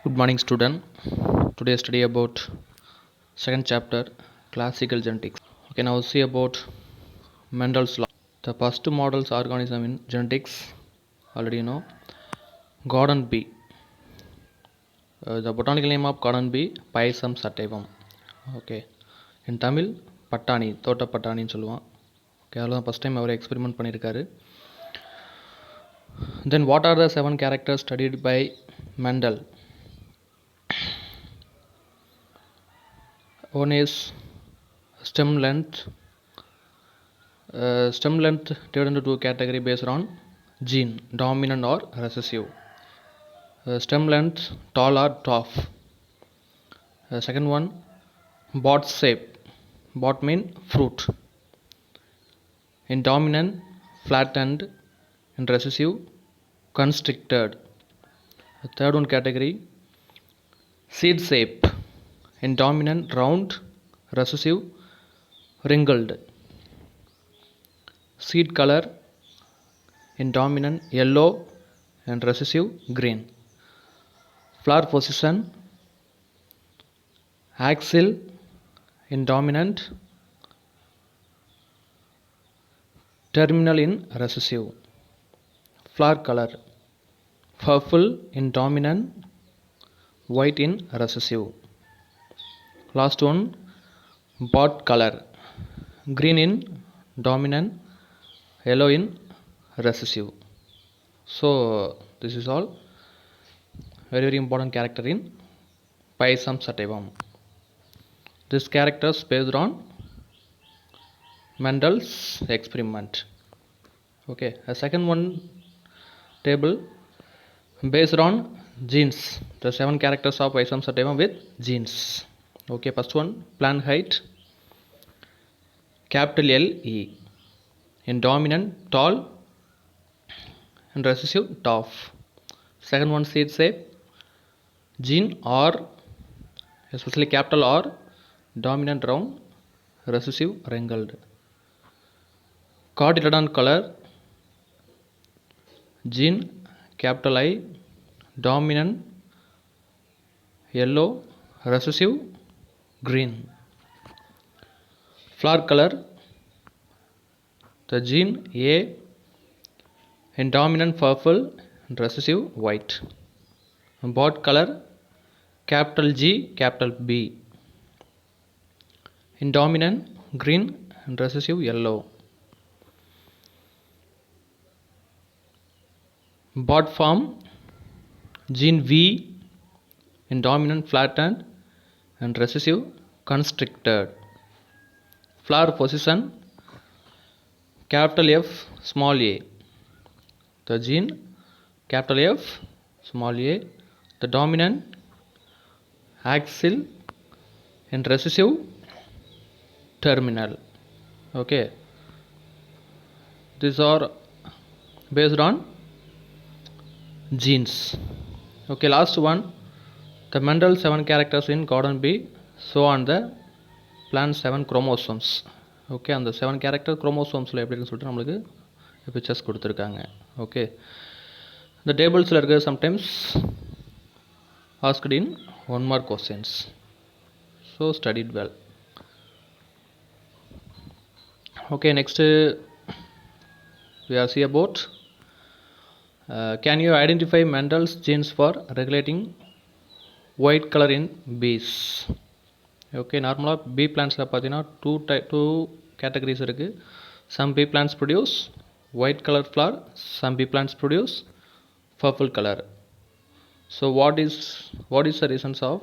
Good morning, student. Today study about second chapter, classical genetics. Okay, now see about Mendel's law. The first models organism in genetics, already you know. Gordon bee. The botanical name of Gordon bee, Pisum sativum. Okay, in Tamil, பட்டாணி தோட்ட பட்டாணின்னு சொல்லுவான். Okay, அதில் first time அவர் experiment பண்ணியிருக்காரு. Then what are the 7 characters studied by Mendel? One is stem length. Stem length divided into two category based on gene, dominant or recessive. Stem length tall or dwarf. Second one, bot shape. Bot mean fruit. In dominant, flattened. In recessive, constricted. Third one category, seed shape. In dominant, round. Recessive, wrinkled. Seed color. In dominant, yellow. And recessive, green. Flower position, axil. In dominant, terminal in recessive. Flower color, purple in dominant, white in recessive. Last one, bud color, green in dominant, yellow in recessive. So this is all very important character in Pisum sativum. This characters based on Mendel's experiment. Okay, a second one table based on genes. The 7 characters of Pisum sativum with genes. Okay, first one, plant height, capital L E. In dominant, tall. In recessive, dwarf. Second one, seed shape, gene R, especially capital R, dominant round, recessive wrinkled. Cotyledon color, gene capital I, dominant yellow, recessive green. Flower color, the gene A, in dominant purple and recessive white. Bud color, capital G, capital B. In dominant green and recessive yellow. Bud form, gene V, in dominant flattened and recessive constricted. Flower position, capital F, small a. The gene capital F, small a. The dominant axil and recessive terminal. Okay, these are based on genes. Okay, last one, the Mendel 7 characters in Gordon bee show on the plant 7 chromosomes. Okay, அந்த 7 character chromosomesல எப்படி இருக்குன்னு சொல்லிட்டு நம்மளுக்கு pictures கொடுத்துருக்காங்க. Okay, இந்த டேபிள்ஸில் இருக்க sometimes asked in 1 mark questions. So studied well. Okay, next we are see about can you identify Mendel's genes for regulating white color in bees? Okay, நார்மலாக bee பிளான்ஸில் பார்த்தீங்கன்னா டூ கேட்டகரிஸ் இருக்குது. Some bee plants produce white colour flower, some bee plants produce purple color. So what is the reasons of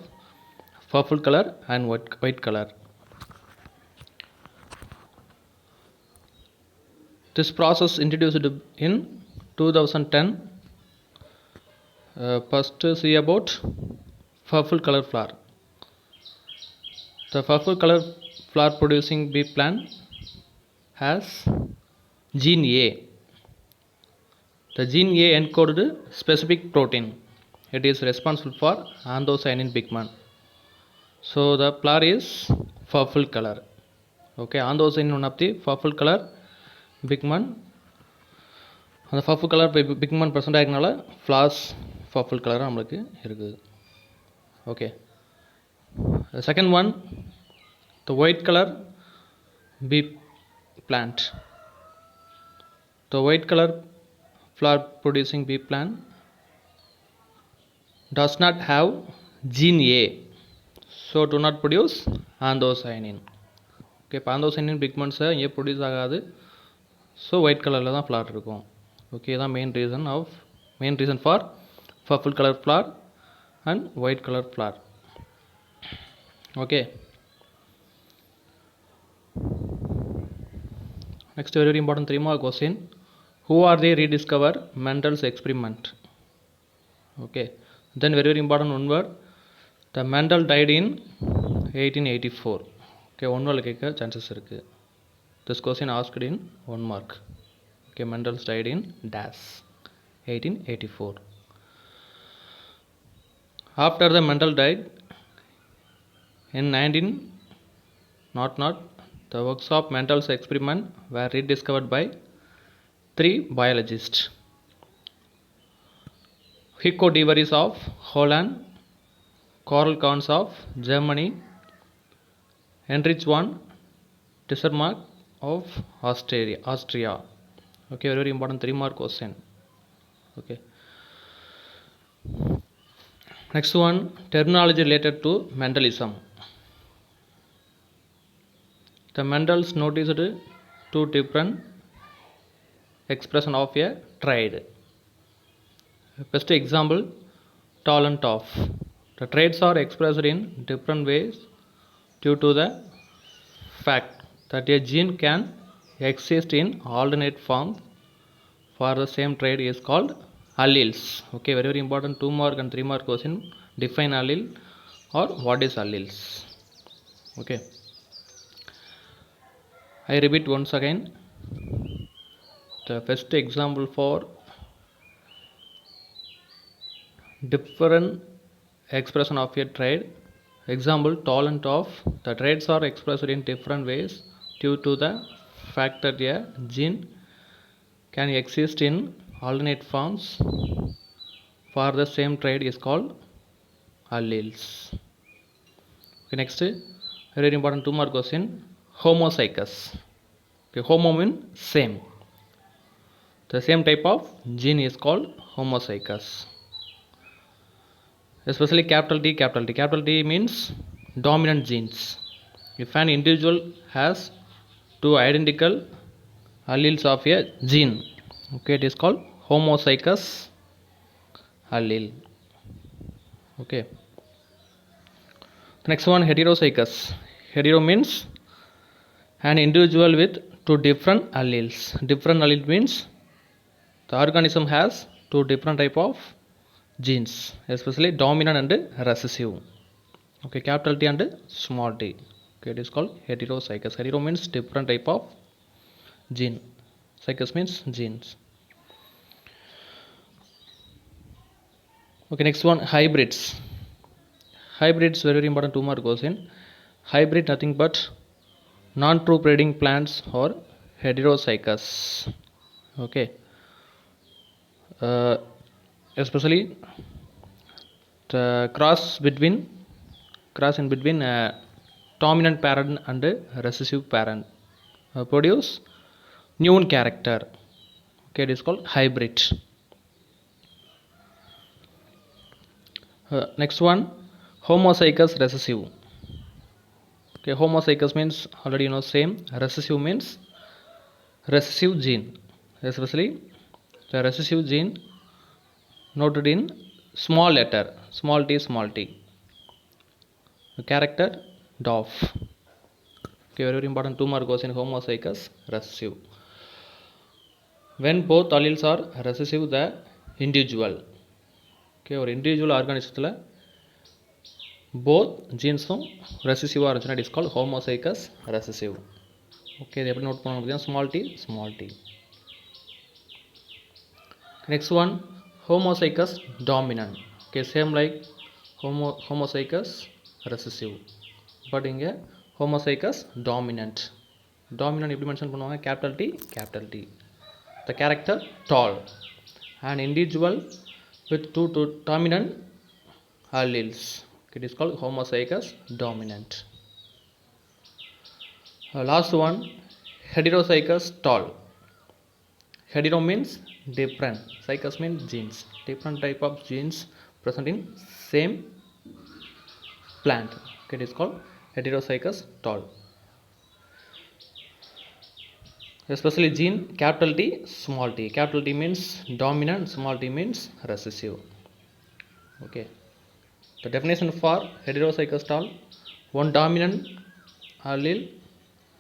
purple color and white color? This process introduced in 2010. First see about purple color flower. The purple color flower producing bee plant has gene A. The gene A encoded specific protein. It is responsible for anthocyanin pigment. So the flower is purple color. Okay, anthocyanin one of the purple color pigment. அந்த purple colour pigment present ஆகிருக்கனால flowers purple கலராக நம்மளுக்கு இருக்குது. Okay. The second one, the white color bee plant. The white color flower producing bee plant does not have gene A, so do not produce anthocyanin. Okay, இப்போ anthocyanin பிக்மெண்ட்ஸை இங்கே produce ஆகாது, so white கலரில் தான் flower இருக்கும். Okay, தான் main reason for purple colour flower and white colour flower. Okay, next very important 3 more question. Who are they rediscover Mendel's experiment? Okay, then very important one word, the Mendel died in 1884. Okay, one word கேட்க chances இருக்கு. This question asked in 1 mark. Okay, Mendel died in dash 1884. After the Mendel died in 1900, the works of Mendel's experiment were rediscovered by 3 biologists. Hugo de Vries of Holland, Karl Kahns of Germany, Heinrich von Tissermark of Austria. Okay, very important 3 mark question. Okay, next one, terminology related to Mendelism. The Mendels noticed 2 different expression of a trait. Best example, tall and tough. The traits are expressed in different ways due to the fact that a gene can exist in alternate forms for the same trait is called alleles. Okay, very very important 2 mark and 3 mark question. Define allele or what is alleles. Okay, I repeat once again, the first example for different expression of a trait. Example, tall and tough. The traits are expressed in different ways due to the fact that a gene can exist in alternate forms for the same trait is called alleles. Okay, next, very important 2 mark question, homozygous. Okay, homo means same. The same type of gene is called homozygous. Especially capital T, capital T. Capital T means dominant genes. If an individual has 2 identical alleles of a gene, okay, it is called homozygous allele. Okay, the next one, heterozygous. Hetero means an individual with 2 different alleles. Different allele means the organism has 2 different type of genes, especially dominant and recessive. Okay, capital T and small t. Okay, it is called heterozygous. Hetero means different type of gene. Zygous means genes. Okay, next one, hybrids. Hybrids very important 2 mark question. Hybrid nothing but non-true breeding plants or heterozygous. Okay, especially the cross in between dominant parent and recessive parent produce new character. Okay, it is called hybrid. Next one, homozygous recessive. Okay, homozygous means already you know same. Recessive means recessive gene, especially the recessive gene noted in small letter, small t, the character DOF. Okay, very important 2 mark question, homozygous recessive. When both alleles are recessive, the individual, okay, or individual organism both genes recessive origin, it is called homozygous recessive. Okay, they note small t. Next one, homozygous dominant. Okay, same like homozygous recessive, but inga homozygous dominant. Dominant எப்படி mention பண்ணுவாங்க, capital T. The character tall. An individual with 2 dominant alleles. It is called homozygous dominant. Last one, heterozygous tall. Hetero means different, zygous means genes, different type of genes present in same plant. Okay, it is called heterozygous tall. Especially gene capital T, small t. Capital T means dominant, small t means recessive. Okay. The definition for heterozygous tall: one dominant allele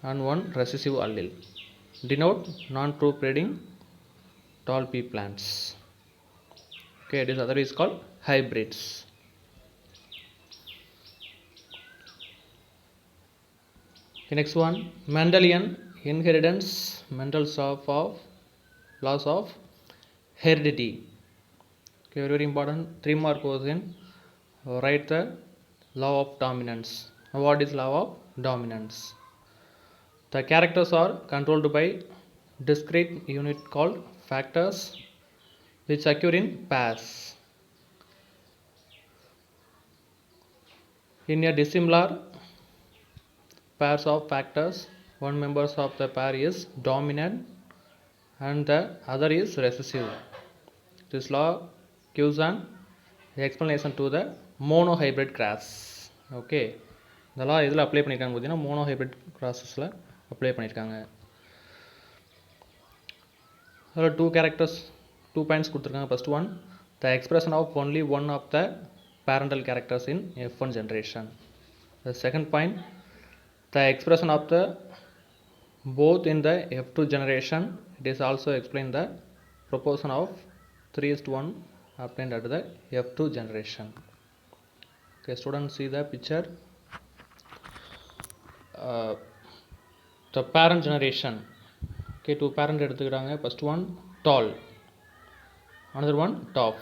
and one recessive allele denote non-proofreading tall pea plants. Okay, this other is called hybrids. The next one, Mendelian inheritance, Mendel's laws of heredity. Okay, very important. 3-mark question. Write the law of dominance. What is law of dominance? The characters are controlled by discrete unit called factors which occur in pairs. In a dissimilar pairs of factors, one member of the pair is dominant and the other is recessive. This law gives an explanation to the monohybrid cross. Okay, the law இதில் apply பண்ணியிருக்காங்க பார்த்தீங்கன்னா monohybrid crosses-ல apply பண்ணியிருக்காங்க. அதில் 2 characters 2 points கொடுத்துருக்காங்க. First one, the expression of only one of the parental characters in F1 generation. The second point, the expression of the both in the F2 generation. It is also explained the proportion of 3:1 obtained at the F2 generation. Okay, students, see the picture. The parent generation. Okay, 2 parent எடுத்துக்கிறாங்க. First one tall, another one top.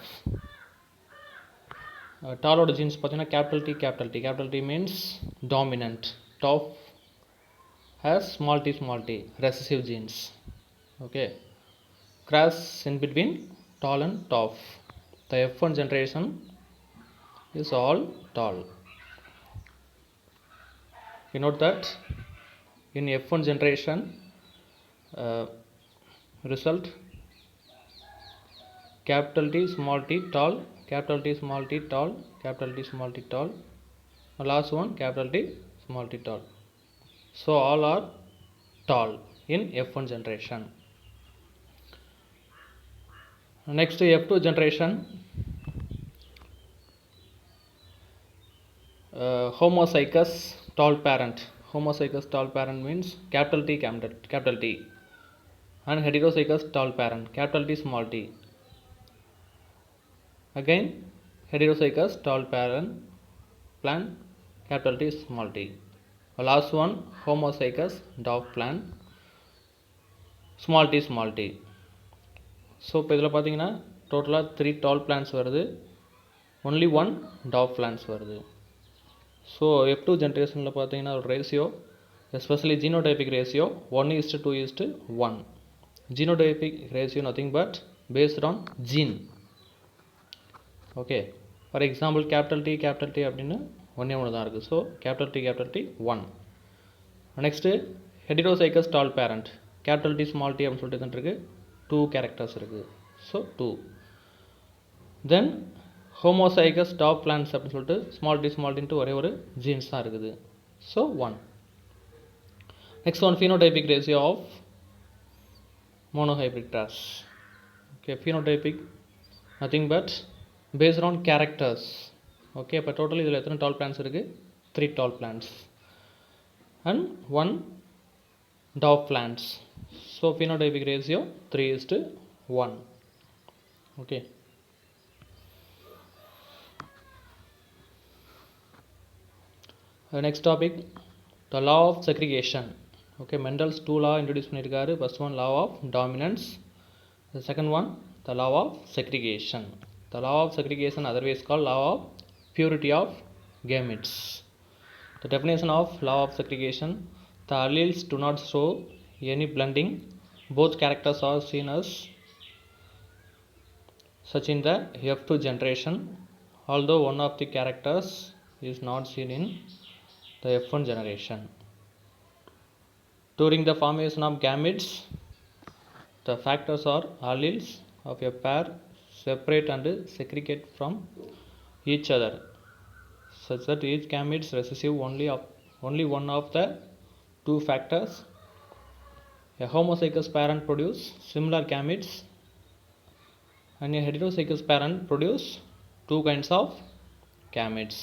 Tall ஓட genes பார்த்தீங்கன்னா capital T capital T. Capital T means dominant. Top has small t recessive genes. Okay, cross in between tall and top. The F1 generation is all tall. You note that in F1 generation result capital T small t tall, capital T small t tall, capital T small t tall, last one capital T small t tall. So all are tall in F1 generation. Next F2 generation, homozygous tall parent. Homozygous tall parent means capital T capital T, and heterozygous tall parent capital T small t. Again heterozygous tall parent plant capital T small t. Last one homozygous dwarf plant small t small t. So இப்போ இதில் பார்த்தீங்கன்னா டோட்டலாக 3 tall plants வருது, only 1 dwarf plants வருது. So F2 ஜென்ரேஷனில் பார்த்தீங்கன்னா ஒரு ratio, especially genotypic ratio 1:2:1. Genotypic ratio nothing but based on gene. Okay, for example capital T அப்படின்னு ஒன்று தான் இருக்குது. So capital T 1. Next heterozygous tall parent capital T small t அப்படின்னு சொல்லிட்டு இருக்குது, 2 கேரக்டர்ஸ் இருக்குது. So 2. Then homozygous dwarf plants அப்படின்னு சொல்லிட்டு ஸ்மால் டின்ட்டு ஒரே ஒரு ஜீன்ஸ் தான் இருக்குது. So 1. Next one phenotypic ratio of monohybrid cross. Okay, phenotypic nothing but based on characters. Okay, இப்போ டோட்டல் இதில் எத்தனை டால் பிளான்ஸ் இருக்குது? 3 tall plans and 1 dwarf plants. So phenotypic ratio 3:1. Okay. Next topic, the law of segregation. Okay, Mendel's 2 law introduced பண்ணிருக்காரு. First one law of dominance, the second one the law of segregation. The law of segregation otherwise called law of purity of gametes. The definition of law of segregation: the alleles do not show any blending, both characters are seen as such in the F2 generation, although one of the characters is not seen in the F1 generation. During the formation of gametes, the factors or alleles of a pair separate and segregate from each other, such that each gametes receive only one of the two factors. A homozygous parent produce similar gametes, and a heterozygous parent produce two kinds of gametes,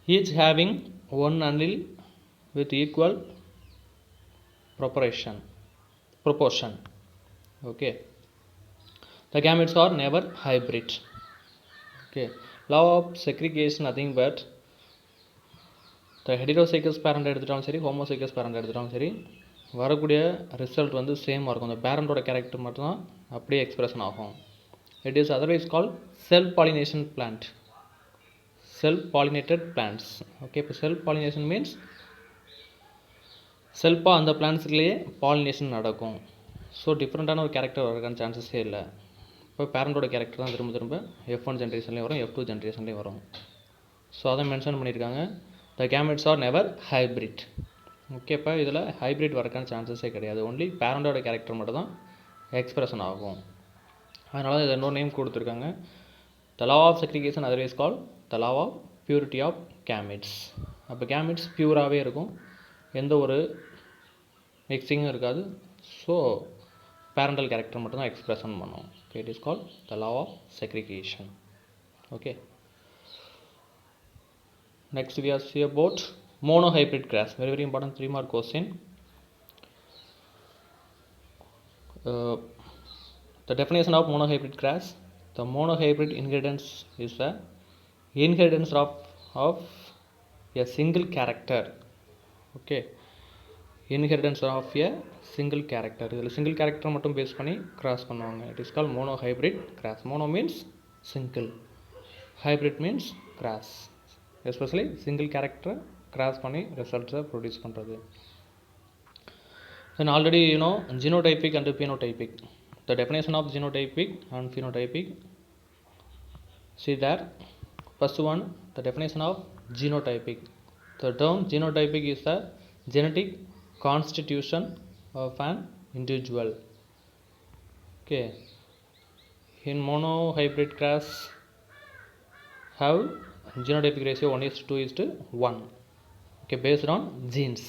each having one allele with equal proportion. Okay, the gametes are never hybrid. Okay, law of segregation nothing but the heterozygous parent எடுத்துட்டாலும் சரி homozygous parent எடுத்துட்டாலும் சரி வரக்கூடிய result வந்து சேமாக இருக்கும். அந்த பேரண்டோட character மட்டும்தான் அப்படியே expression ஆகும். It is otherwise call self pollination plant, self pollinated plants. Okay, இப்போ செல்ஃப் பாலினேஷன் மீன்ஸ் செல்ஃபாக அந்த பிளான்ட்ஸ்லேயே பாலினேஷன் நடக்கும். ஸோ டிஃப்ரெண்ட்டான ஒரு கேரக்டர் வரக்கான சான்சஸே இல்லை. இப்போ பேரண்டோட கேரக்டர் தான் திரும்ப திரும்ப F1 ஜென்ரேஷன்லேயும் வரும், F2 ஜென்ரேஷன்லேயும் வரும். ஸோ அதை மென்ஷன் பண்ணியிருக்காங்க. The gametes are never hybrid. Okay, இப்போ இதில் ஹைப்ரிட் வரக்கான சான்சஸே கிடையாது. ஒன்லி பேரண்டோட கேரக்டர் மட்டும் தான் எக்ஸ்பிரஷன் ஆகும். அதனால இதை இன்னொரு நேம் கொடுத்துருக்காங்க. The law of segregation otherwise call the law of purity of gametes. அப்போ கேமெட்ஸ் பியூராகவே இருக்கும், எந்த ஒரு மிக்சிங்கும் இருக்காது. ஸோ பேரண்டல் கேரக்டர் மட்டும்தான் எக்ஸ்பிரஷன் பண்ணும். Okay, it is call the law of segregation. Okay, next we are see about monohybrid grass. Very important 3-mark question. The definition of monohybrid grass. The monohybrid inheritance is the inheritance of a single character. Okay, inheritance of a single character. இதில் single character மட்டும் base பண்ணி cross பண்ணுவாங்க. It is called monohybrid grass. Mono means single, hybrid means grass. Especially single கேரக்டரை cross பண்ணி ரிசல்ட்ஸை produce பண்ணுறது. Then already you know genotypic and phenotypic. The definition of genotypic and phenotypic. See that first one, the definition of genotypic. The term genotypic is the genetic constitution of an individual. Okay, in monohybrid grass have genotypic ratio 1:2:1. Okay, based on genes.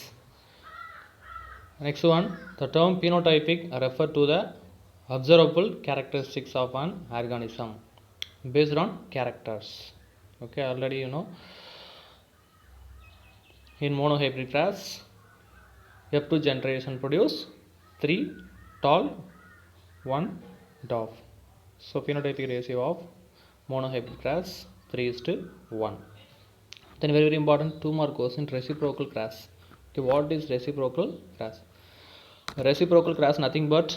Next one, the term phenotypic refer to the observable characteristics of an organism based on characters. Okay, already you know in monohybrid grass F2 generation produce 3 tall 1 dwarf. So phenotypic ratio of monohybrid grass 3:1. Then very important 2-mark question, reciprocal cross. Okay, what is reciprocal cross? Reciprocal cross nothing but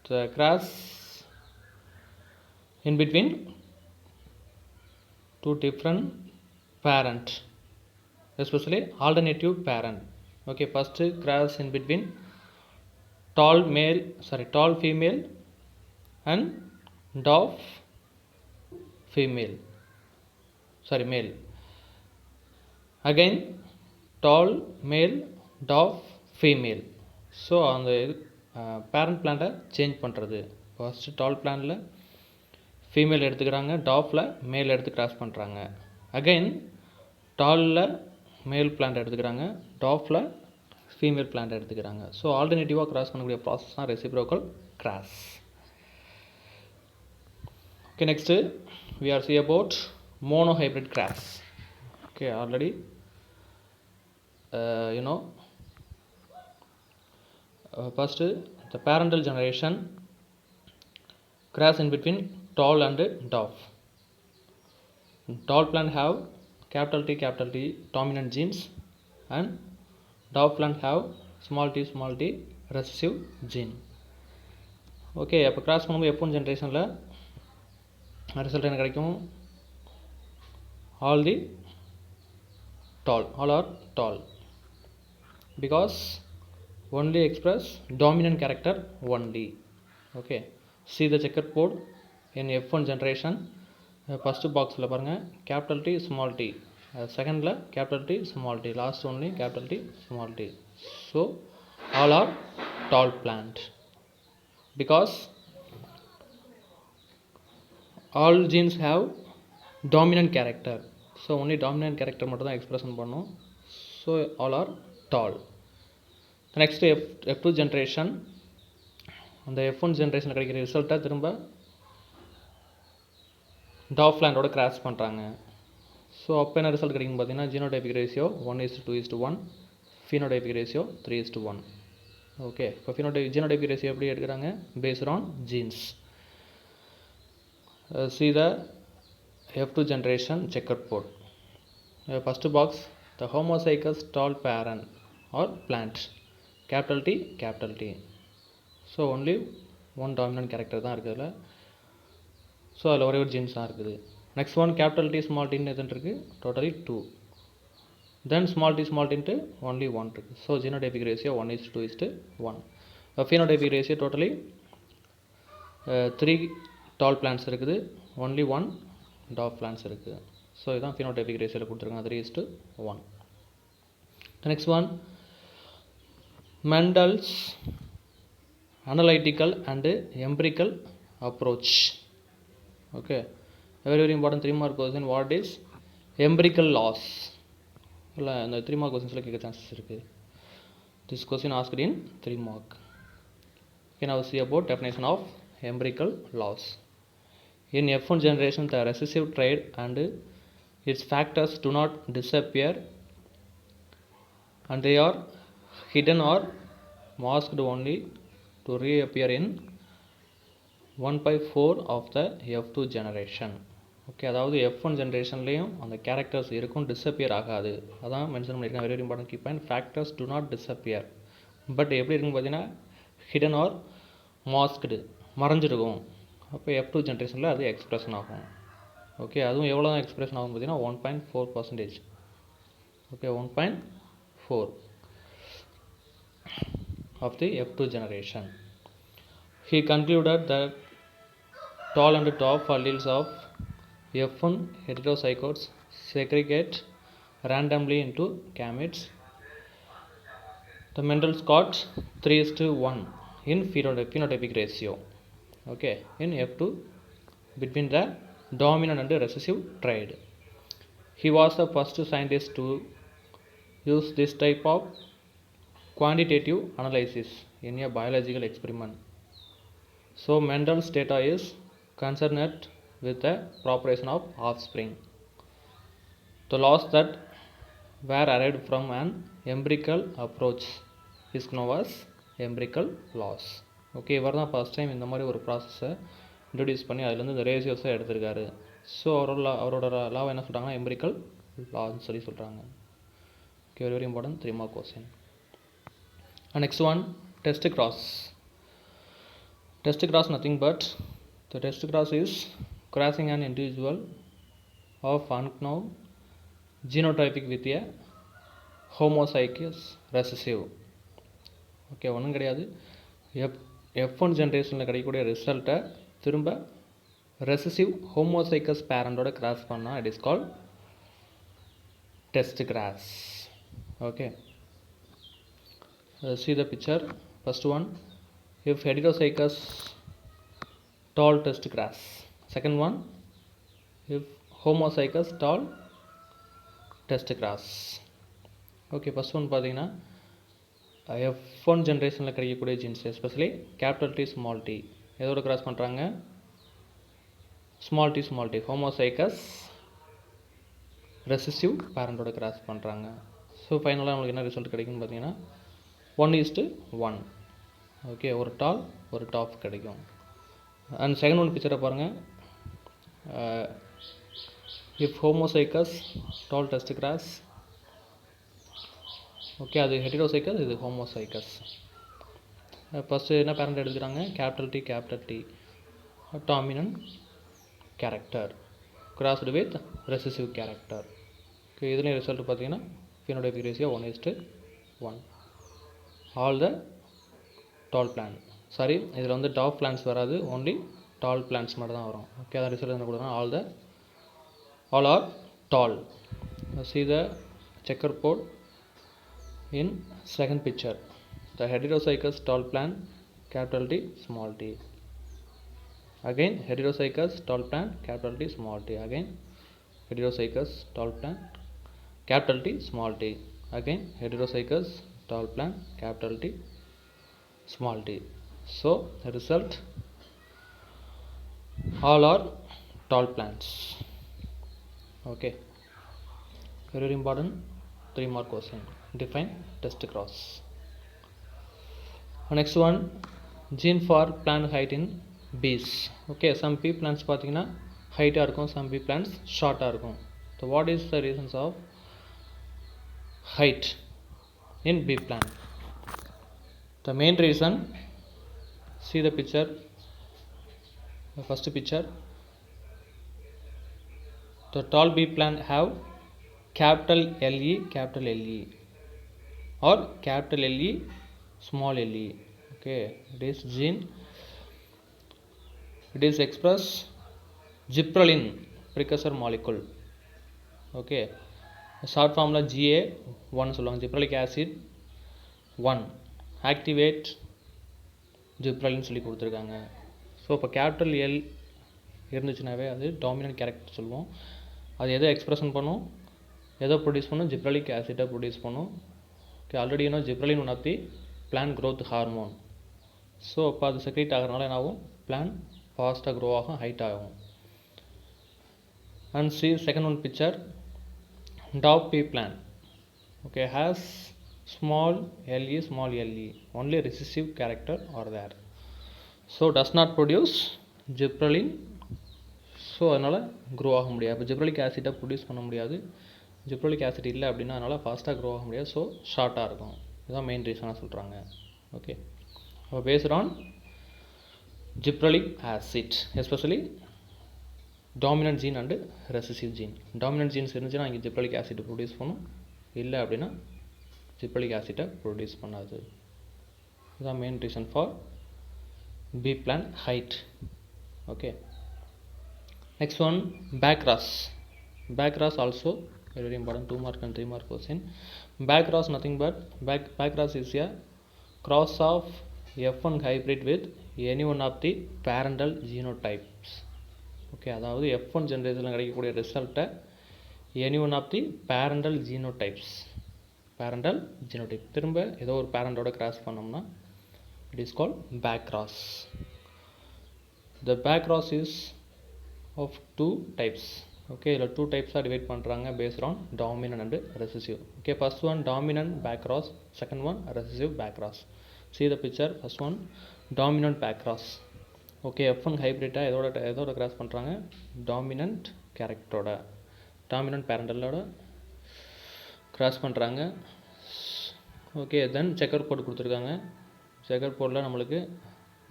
the cross in between two different parent, especially alternative parent. Okay, first cross in between tall female and dwarf male. Again tall male dwarf female. So அந்த parent பிளான்ட்டை change பண்ணுறது. First டால் பிளான்ட்டில் female எடுத்துக்கிறாங்க, டாஃபில் மேல் எடுத்து cross பண்ணுறாங்க. Again டாலில் மேல் plant எடுத்துக்கிறாங்க, டாஃபில் female plant எடுத்துக்கிறாங்க. ஸோ ஆல்டர்னேட்டிவாக கிராஸ் பண்ணக்கூடிய ப்ராசஸ் தான் reciprocal cross. Okay, next we are see about monohybrid grass. Okay, already you know first the parental generation cross in between tall and dwarf. Tall plant have capital T dominant genes and dwarf plant have small t recessive gene. Okay, அப்போ cross பண்ணும்போது F1 ஜென்ரேஷனில் result என்ன கிடைக்கும்? all are tall because only express dominant character only. Okay, see the checkerboard in F1 generation first பாக்ஸில் பாருங்கள் capital T small t, செகண்டில் capital T small t, last only capital T small t. So all are tall plant because all genes have dominant character. So only dominant character மட்டும் தான் expression பண்ணும். So all are tall. Next F2 generation, அந்த F1 ஜென்ரேஷனில் கிடைக்கிற ரிசல்ட்டை திரும்ப டாஃப்லாண்டோட cross பண்ணுறாங்க. So அப்போ என்ன ரிசல்ட் கிடைக்கும் பார்த்தீங்கன்னா genotypic ratio 1:2:1, phenotypic ratio 3:1. Okay, இப்போ ஜீனோடைபிக் ரேஷியோ எப்படி எடுக்கிறாங்க? Based on jeans. See the F2 generation checkered board. First box, the homozygous tall parent or plant, capital T capital T. So only one dominant character தான் இருக்குதுல. So அதில் ஒரே ஒரு genes தான் இருக்குது. Next one capital T small டின்னு எதுன்னு இருக்குது? டோட்டலி 2. தென் ஸ்மால் டின்ட்டு ஒன்லி 1 இருக்குது. So genotypic ratio 1:2:1. Phenotypic ratio totally 3 tall plants இருக்குது, ஒன்லி 1 டாஃப் பிளான்ட்ஸ் இருக்குது. ஸோ இதுதான் ஃபினோடைபிக் ரேஷியோவில் கொடுத்துருக்காங்க 3:1. Next one Mendel's analytical and empirical approach. Okay, very important 3 mark question. What is empirical laws? இல்லை இந்த 3 mark கொஸ்டின்ஸில் கேட்க சான்சஸ் இருக்குது. This question asked in 3 mark. Okay, now see about definition of empirical laws. In F1 generation, the recessive trait and its factors do not disappear, and they are hidden or masked only to reappear in 1/4 of the F2 generation. Okay, அதாவது F1 ஜென்ரேஷன்லேயும் அந்த characters இருக்கும், disappear ஆகாது. அதான் mention பண்ணியிருக்கேன். Very important key point. Factors do not disappear, but எப்படி இருக்குன்னு பார்த்தீங்கன்னா hidden R masked, மறைஞ்சிருக்கும். அப்போ F2 ஜென்ரேஷனில் அது எக்ஸ்பிரஷன் ஆகும். ஓகே, அதுவும் எவ்வளோ தான் எக்ஸ்பிரஷன் ஆகும் பார்த்தீங்கன்னா 1.4%. Okay, 1.4 of the F2 generation. He concluded that tall and top alleles of F1 heterozygotes segregate randomly into gametes. The Mendel's got 3:1 in phenotypic ratio. Okay, in F2 between the dominant and recessive trait. He was the first scientist to use this type of quantitative analysis in a biological experiment. So Mendel's data is concerned with the propagation of offspring. The laws that were arrived from an empirical approach is known as empirical laws. Okay, இவர் தான் first time இந்த மாதிரி ஒரு ப்ராசஸை introduce பண்ணி அதுலேருந்து இந்த ரேஷியோஸை எடுத்திருக்காரு. ஸோ அவரோட லாவை என்ன சொல்கிறாங்கன்னா எம்பிரிக்கல் லான்னு சொல்கிறாங்க. Okay, very important 3 mark question. Next one test cross. Test cross nothing but the test cross is crossing an individual of unknown genotypic with a homozygous recessive. Okay, ஒன்றும் கிடையாது. F1 ஜென்ரேஷனில் கிடைக்கக்கூடிய ரிசல்ட்டை திரும்ப ரெசசிவ் ஹோமோசைக்கஸ் பேரண்டோட கிராஸ் பண்ணால் it is called test cross. Okay, see the picture. First one, if heterozygous tall test grass. Second one, if homozygous tall test grass. Okay, first one பார்த்தீங்கன்னா F1 ஜென்ரேஷனில் கிடைக்கக்கூடிய genes especially capital T small t எதோட cross பண்ணுறாங்க? Small t homozygous recessive பேரண்டோட cross பண்ணுறாங்க. So ஃபைனலாக நம்மளுக்கு என்ன ரிசல்ட் கிடைக்குன்னு பார்த்தீங்கன்னா 1:1. ஓகே, ஒரு டால் ஒரு டாப் கிடைக்கும். அண்ட் செகண்ட் ஒன் பிக்சரை பாருங்கள். If homozygous tall test cross. Okay, அது ஹெட்டிரோசைக்கஸ், இது ஹோமோசைக்கஸ். ஃபஸ்ட்டு என்ன பேரண்ட் எடுத்துக்கிறாங்க? Capital T dominant character crossed with recessive character. Okay, இதுலேயும் ரிசல்ட் பார்த்தீங்கன்னா phenotypic ratio 1:1. All the tall plant. Sorry, இதில் வந்து டாப் பிளான்ட்ஸ் வராது, ஓன்லி டால் பிளான்ட்ஸ் மட்டும் தான் வரும். ஓகே, அதான் ரிசல்ட் என்ன கொடுக்குறாங்க? All the all are tall. See the checkerboard in second picture. The heterozygous tall plant, capital T, small t. Again heterozygous tall plant, capital T, small t. Again heterozygous tall plant, capital T, small t. Again heterozygous tall plant, capital T, small t. So the result, all are tall plants. Okay, very important 3 mark question. Define test cross. Next one, gene for plant height in bees. Okay, some pea plants பார்த்தீங்கன்னா ஹைட்டாக இருக்கும், some pea plants ஷார்ட்டாக இருக்கும். So what is the reasons of height in bee plant? The main reason, see the picture, the first picture. The tall bee plant have capital LE or capital LE small le. Okay, it is gene, it is express gibberellin precursor molecule. Okay, short formula GA1 சொல்லுவாங்க, gibberellic acid 1 activate gibberellin சொல்லி கொடுத்துருக்காங்க. So இப்போ capital L இருந்துச்சுனாவே அது dominant character சொல்லுவோம். அது எதை expression பண்ணும், எதை ப்ரொடியூஸ் பண்ணும், ஜிப்ரலிக் ஆசிட்டை ப்ரொடியூஸ் பண்ணும். ஓகே, ஆல்ரெடி என்ன gibberellin one of the plant growth hormone. So அப்போ அது செக்ரேட் ஆகிறனால என்ன ஆகும், பிளான்ட் ஃபாஸ்ட்டாக க்ரோ ஆகும், ஹைட் ஆகும். And see second one picture, dove pea plant. Okay, has small le, only recessive character are there. So does not produce gibberellin. So அதனால் grow ஆக முடியாது. இப்போ ஜிப்ரலிக் ஆசிட்டை ப்ரொடியூஸ் பண்ண முடியாது. ஜிப்ரலிக் ஆசிட் இல்லை அப்படின்னா அதனால் ஃபாஸ்ட்டாக க்ரோ ஆக முடியாது. ஸோ ஷார்ட்டாக இருக்கும். இதுதான் மெயின் ரீசனாக சொல்கிறாங்க. ஓகே, அப்போ based on gibberellic acid, especially dominant gene and recessive gene. Dominant genes இருந்துச்சுன்னா இங்கே ஜிப்ரலிக் ஆசிட் ப்ரொடியூஸ் பண்ணும், இல்லை அப்படின்னா ஜிப்ரலிக் ஆசிட்டை ப்ரொடியூஸ் பண்ணாது. இதுதான் main reason for bee plant height. Okay, next one, backcross. Backcross also very important 2 mark and 3 mark question. Backcross nothing but backcross is a cross of F1 hybrid with any one of the parental genotypes. Okay, அதாவது F1 ஜென்ரேஷனில் கிடைக்கக்கூடிய ரிசல்ட்டை any one of the parental genotypes, parental genotype திரும்ப ஏதோ ஒரு பேரண்டோட cross பண்ணோம்னா it is called backcross. The backcross is of 2 types. Okay, இதில் 2 types divide பண்ணுறாங்க based on dominant and recessive. Okay, first one dominant backcross, second one recessive backcross. See the picture, first one dominant backcross. Okay, F1 ஹைப்ரிட்டாக எதோட cross பண்ணுறாங்க, dominant கேரக்டரோட, dominant பேரண்டலோட cross பண்ணுறாங்க. Okay, then checker board கொடுத்துருக்காங்க. Checker போர்டில் நம்மளுக்கு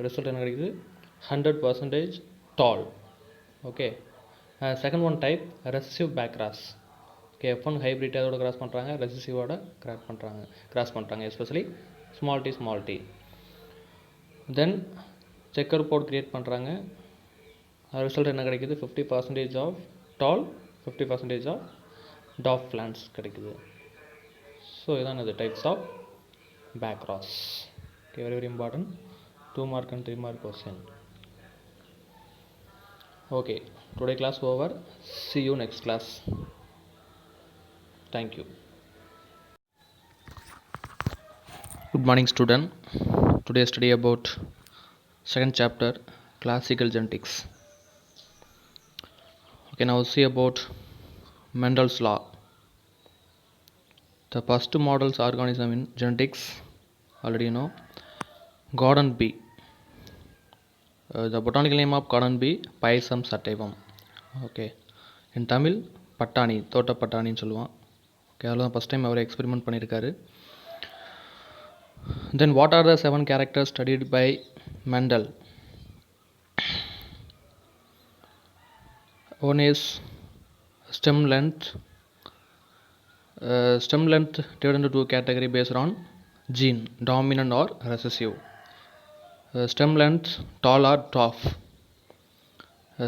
result என்ன கிடைக்குது, 100% tall. Okay, second one type recessive backcross. Okay, F1 hybrid அதோட கிராஸ் பண்ணுறாங்க, ரெசசிவோட கிராஸ் பண்ணுறாங்க especially small t. Then checker board create பண்ணுறாங்க. ரிசல்ட் என்ன கிடைக்குது, 50% of tall, 50% of dwarf plants கிடைக்குது. ஸோ இதான் இது types of backcross. Okay, very important 2 mark and 3 mark question. Okay, today class over. See you next class. Thank you. Good morning student. Today study about second chapter, classical genetics. Okay, now see about Mendel's law. The first models organism in genetics, already you know, garden bee. The botanical name of garden bee, Pisum sativum. Okay, in Tamil பட்டாணி, தோட்ட பட்டாணின்னு சொல்லுவான். Okay, அதில் தான் first time அவர் experiment பண்ணியிருக்காரு. Then what are the 7 characters studied by Mendel? One is stem length. Stem length divided into 2 category based on gene, dominant or recessive. Stem length tall or dwarf.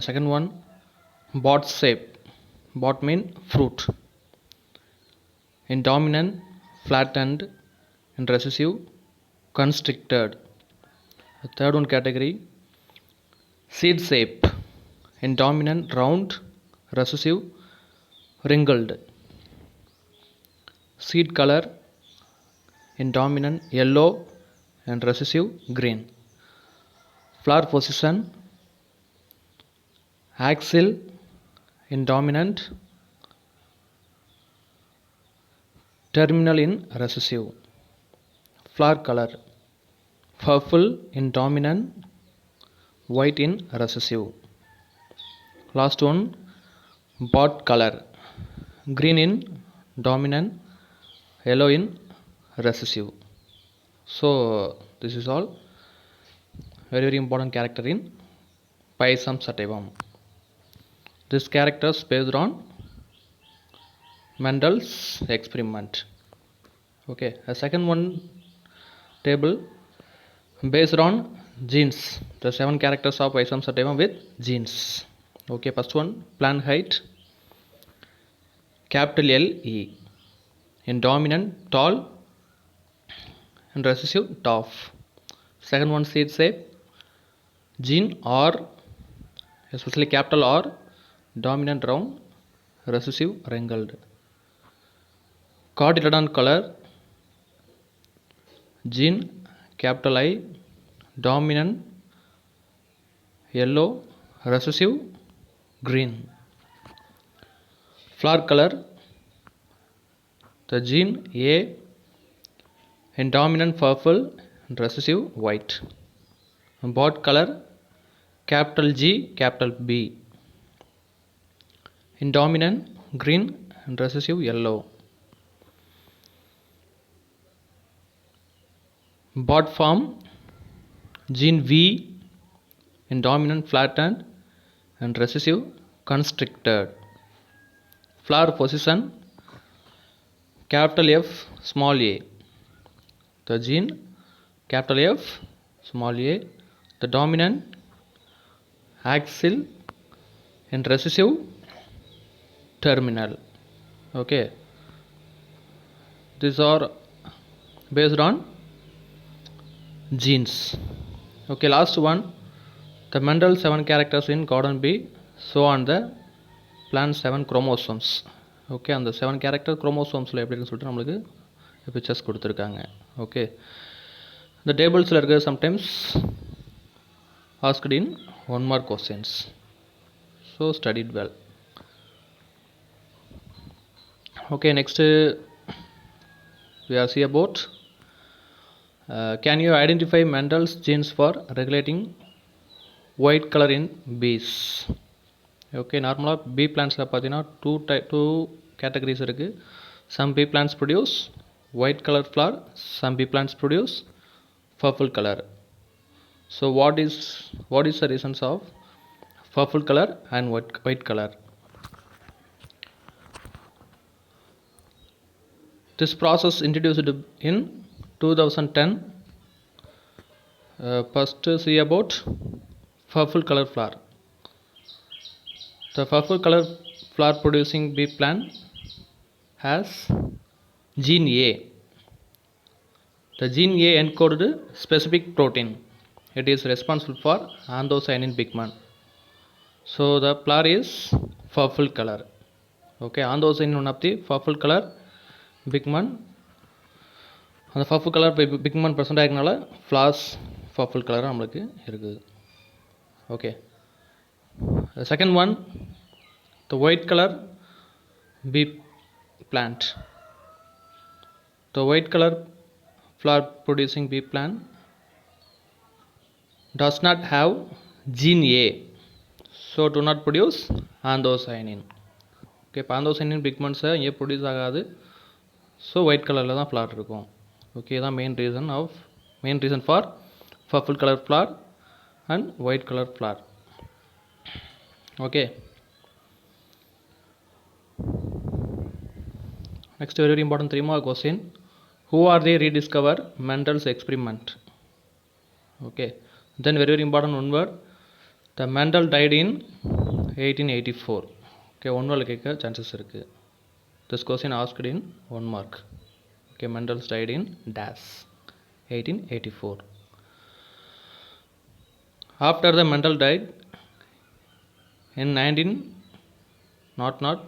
Second one, bud shape. Bot mean fruit. In dominant, flattened. In recessive, constricted. The third one category, seed shape. In dominant, round. Recessive, wrinkled. Seed color. In dominant, yellow. And recessive, green. Flower position, axil. In dominant, terminal in recessive. Flower color, purple in dominant, white in recessive. Last one, bud color, green in dominant, yellow in recessive. So this is all very important character in Pisum sativum. This character is based on Mendel's experiment. Okay, a second one table based on genes. The 7 characters of Pisum sativum with genes. Okay, first one, plant height, capital L E. In dominant, tall. In recessive, tough. Second one, seed shape, gene R, especially capital R, dominant round, recessive wrinkled. Cotyledon color, gene capital I, dominant yellow, recessive green. Flower color, the gene A, in dominant purple and recessive white. Bud color, capital G, capital B. In dominant green and recessive yellow. Bud form, gene V, in dominant flattened and recessive constricted. Flower position, capital F, small a. The gene capital F, small a. The dominant axil and recessive terminal. Okay, these are based on genes. Okay, last one, the Mendel 7 characters in codon B show on the plant 7 chromosomes. Okay, அந்த 7 character chromosomes எப்படி இருக்குன்னு சொல்லிட்டு நம்மளுக்கு pictures கொடுத்துருக்காங்க. Okay, இந்த டேபிள்ஸில் இருக்க sometimes asked in 1 mark questions. So studied well. Okay, next we are see about can you identify Mendel's genes for regulating white color in bees? Okay, நார்மலாக pea பிளான்ட்ஸில் பார்த்தீங்கன்னா டூ கேட்டகரிஸ் இருக்குது. Some pea plants produce white colour flower, some bee plants produce purple color. So what is the reasons of purple color and white color? This process introduced in 2010. First see about purple color flower. The purple color flower producing bee plant has gene A. The gene A encoded specific protein. It is responsible for anthocyanin pigment. So the flower is purple color. Okay, anthocyanin one of the purple color pigment. அந்த purple colour pigment present ஆகிருக்கனால flowers purple கலராக நம்மளுக்கு இருக்குது. Okay, second one, the white colour pea plant. The white colour flower producing bee plant does not have gene A, so do not produce anthocyanin. Okay, இப்போ anthocyanin பிக்மெண்ட்ஸை இங்கே produce ஆகாது, so white கலரில் தான் flower இருக்கும். Okay, தான் main reason for purple colour flower and white colour flower. Okay, next very important 3 more question. Who are they rediscover Mendel's experiment? Okay, then very important one word, the Mendel died in 1884. Okay, 1 mark கேட்க chances இருக்கு. This question asked in 1 mark. Okay, Mendel died in dash 1884. After the Mendel died in 1900,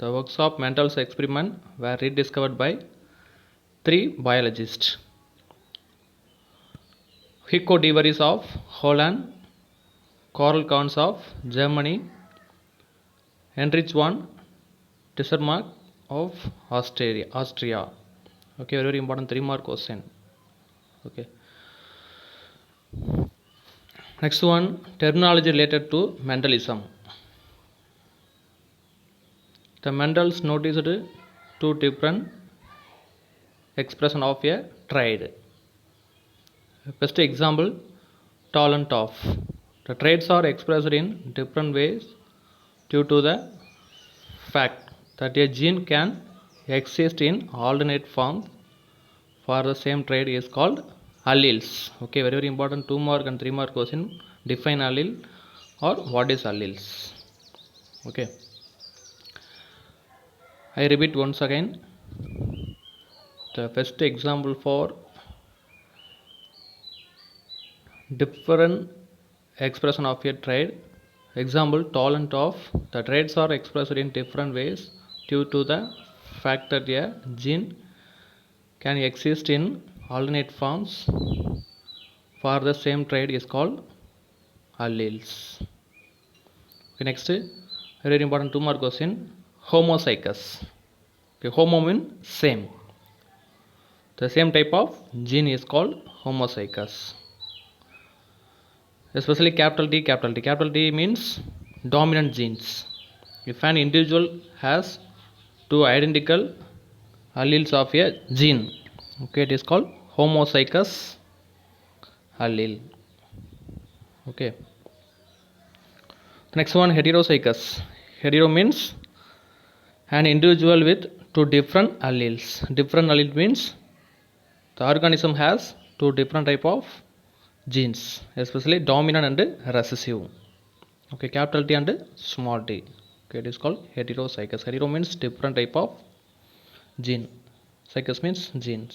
the works of Mendel's experiment were rediscovered by 3 biologists: Hugo de Vries of Holland, Karl Kahns of Germany, Heinrich von Tissermark of Austria. Okay, very important 3 mark question. Okay, next one, terminology related to Mendelism. The Mendels noticed 2 different expression of a trait. Best example, tall and tough. The traits are expressed in different ways due to the fact that a gene can exist in alternate forms for the same trait is called alleles. Okay, very very important 2 mark and 3 mark question. Define allele or what is alleles. Okay, I repeat once again. The first example for different expression of a trait. Example, tall and tough. The traits are expressed in different ways due to the fact that a gene can exist in alternate forms for the same trait is called alleles. Okay, next, very important 2 mark question, homozygous. Okay, homo means same. The same type of gene is called homozygous. Especially capital T, capital T. Capital T means dominant genes. If an individual has 2 identical alleles of a gene, okay, it is called homozygous allele. Okay, the next one, heterozygous. Hetero means an individual with 2 different alleles. Different allele means the organism has 2 different type of genes, especially dominant and recessive. Okay, capital T and small t. Okay, it is called heterozygous. Hetero means different type of gene. Zygous means genes.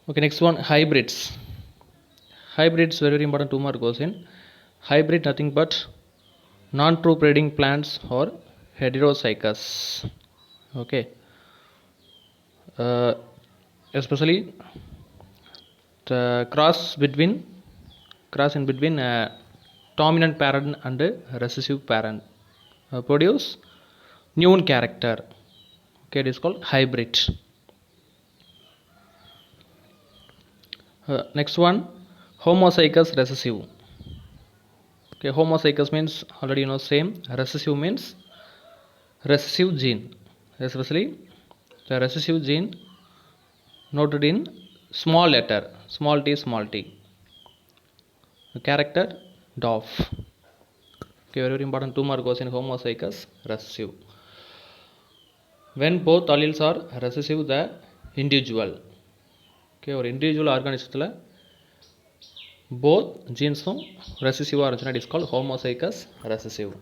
Okay, next one, hybrids. Hybrids very important 2 mark question. Hybrid nothing but non-true breeding plants or heterozygous. Okay, especially the cross in between dominant parent and recessive parent produce new character. Okay, it is called hybrid. Next one, homozygous recessive. Okay, homozygous means already you know same. Recessive means recessive gene, especially the recessive gene noted in small letter, small t, small t. The character DOF. Okay, very important 2 mark question, homozygous recessive. When both alleles are recessive, the individual, okay, or individual organism both genes recessive origin, it is called homozygous recessive.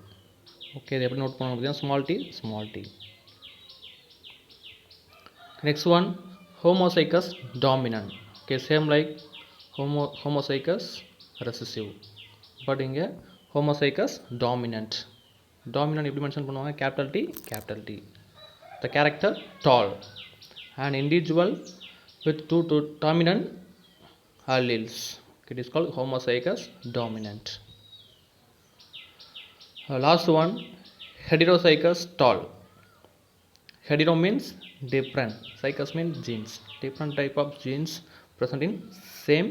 Okay, they note small t, small t. Next one, homozygous dominant. Okay, same like homozygous recessive, but inga homozygous dominant. Dominant எப்படி mention பண்ணுவாங்க, capital T, capital T. The character tall. An individual with 2 dominant alleles, it is called homozygous dominant. Last one, heterozygous tall. Hetero means different, zygous means genes, different type of genes present in same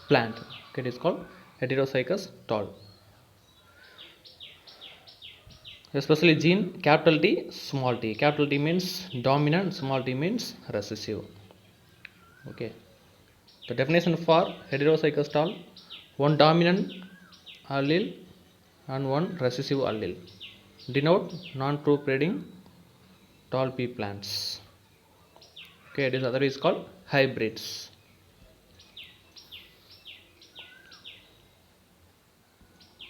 plant. Okay, it is called heterozygous tall. Especially gene capital T, small t. Capital T means dominant, small t means recessive. Okay, the definition for heterozygous tall: 1 dominant allele and 1 recessive allele denote non-true breeding tall pea plants. Okay, it is otherwise called hybrids.